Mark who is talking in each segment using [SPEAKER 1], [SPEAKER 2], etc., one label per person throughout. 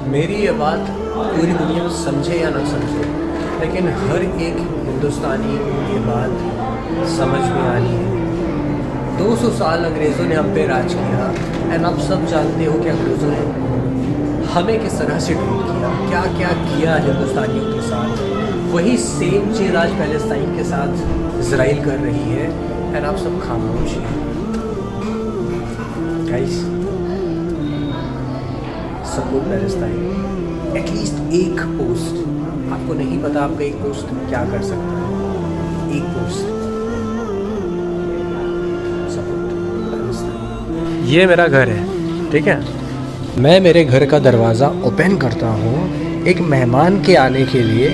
[SPEAKER 1] मेरी ये बात पूरी दुनिया समझे या ना समझे, लेकिन हर एक हिंदुस्तानी ये बात समझ में आनी है। 200 साल अंग्रेज़ों ने हम पे राज किया एंड आप सब जानते हो कि अंग्रेज़ों ने हमें किस तरह से ट्रीट किया, क्या क्या किया हिंदुस्तानियों के साथ। वही सेम चीज़ आज पैलेस्टाइन के साथ इजराइल कर रही है एंड आप सब खामोश हैं। Guys, support Palestine. एटलीस्ट एक पोस्ट, आपको नहीं पता आपका एक पोस्ट क्या कर सकता है। एक पोस्ट, सपोर्ट पैलेस्टाइन। ये मेरा घर है, ठीक है। मैं मेरे घर का दरवाज़ा ओपन करता हूँ एक मेहमान के आने के लिए,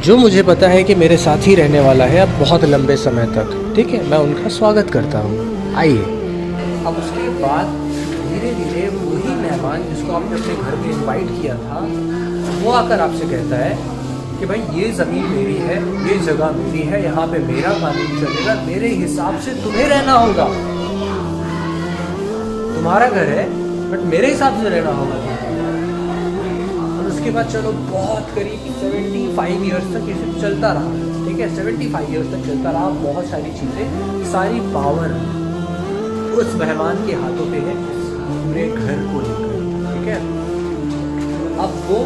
[SPEAKER 1] जो मुझे पता है कि मेरे साथ ही रहने वाला है अब बहुत लंबे समय तक, ठीक है। मैं उनका स्वागत करता हूँ, आइए। अब उसके बाद धीरे धीरे वही मेहमान जिसको आपने अपने घर में इनवाइट किया था, वो आकर आपसे कहता है कि भाई ये ज़मीन मेरी है, ये जगह मेरी है, यहाँ पे मेरा कानून चलेगा, मेरे हिसाब से तुम्हें रहना होगा। तुम्हारा घर है बट मेरे हिसाब से रहना होगा। और उसके बाद चलो बहुत करीब 75 ईयर्स तक ये सब चलता रहा, ठीक है। 75 ईयर्स तक चलता रहा। बहुत सारी चीज़ें, सारी पावर उस मेहमान के हाथों पे है, पूरे घर को लेकर, ठीक है। अब वो,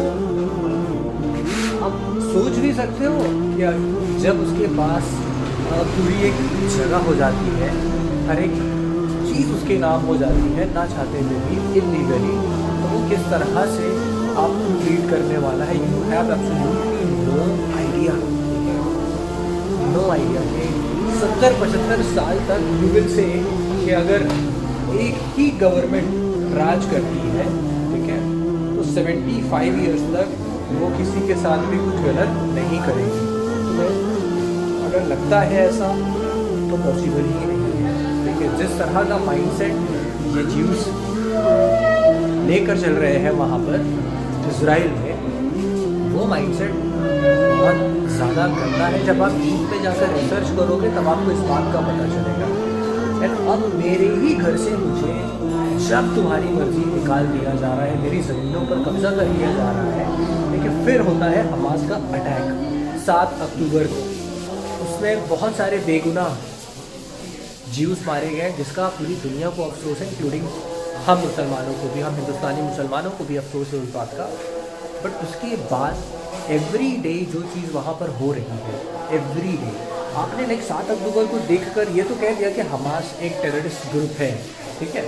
[SPEAKER 1] आप सोच भी सकते हो कि जब उसके पास पूरी एक जगह हो जाती है, हर एक चीज़ उसके नाम हो जाती है, ना चाहते हुए भी इलीगली, तो वो किस तरह से आपको ट्रीट करने वाला है, you have absolutely no idea, ठीक है। नो आइडिया कि 70-75 साल तक यू विल से कि अगर एक ही गवर्नमेंट राज करती है, ठीक है, तो 75 ईयर्स तक वो किसी के साथ भी कुछ गलत नहीं करेगी। तो अगर लगता है ऐसा तो पॉसिबल ही नहीं है, ठीक है। जिस तरह का माइंडसेट ये ज्यूस लेकर चल रहे हैं वहाँ पर इजराइल में, वो माइंडसेट बहुत ज़्यादा गंदा है। जब आप डीप पे जाकर रिसर्च करोगे तब आपको इस बात का पता चलेगा। एंड अब मेरे ही घर से मुझे जब तुम्हारी मर्जी निकाल दिया जा रहा है, मेरी ज़मीनों पर कब्जा कर लिया जा रहा है, लेकिन फिर होता है हमास का अटैक 7 अक्टूबर को। उसमें बहुत सारे बेगुनाह ज्यूस मारे गए, जिसका पूरी दुनिया को अफसोस है, इंक्लूडिंग हम मुसलमानों को भी, हम हिंदुस्तानी मुसलमानों को भी अफसोस है उस बात का। बट उसके बाद एवरी डे जो चीज़ वहाँ पर हो रही है, एवरी डे, आपने लाइक 7 अक्टूबर को देखकर ये तो कह दिया कि हमास एक टेररिस्ट ग्रुप है, ठीक है।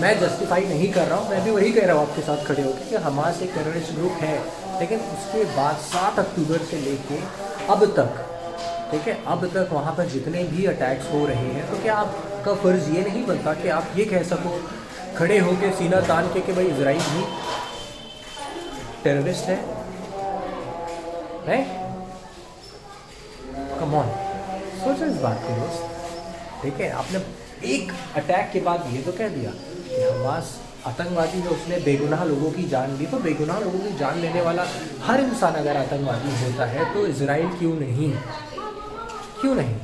[SPEAKER 1] मैं जस्टिफाई नहीं कर रहा हूँ, मैं भी वही कह रहा हूँ आपके साथ खड़े होकर कि हमास एक टेररिस्ट ग्रुप है, लेकिन उसके बाद 7 अक्टूबर से लेके अब तक, ठीक है, अब तक वहाँ पर जितने भी अटैक्स हो रहे हैं, तो क्या आपका फ़र्ज़ ये नहीं बनता कि आप ये कह सको खड़े होकर सीना तान के कि भाई इजराइल भी टेररिस्ट है, राइट? कम ऑन, सोचो इस बात को दोस्त, ठीक है। आपने एक अटैक के बाद ये तो कह दिया कि हमास आतंकवादी है, उसने बेगुनाह लोगों की जान ली, तो बेगुनाह लोगों की जान लेने वाला हर इंसान अगर आतंकवादी होता है तो इजराइल क्यों नहीं, क्यों नहीं?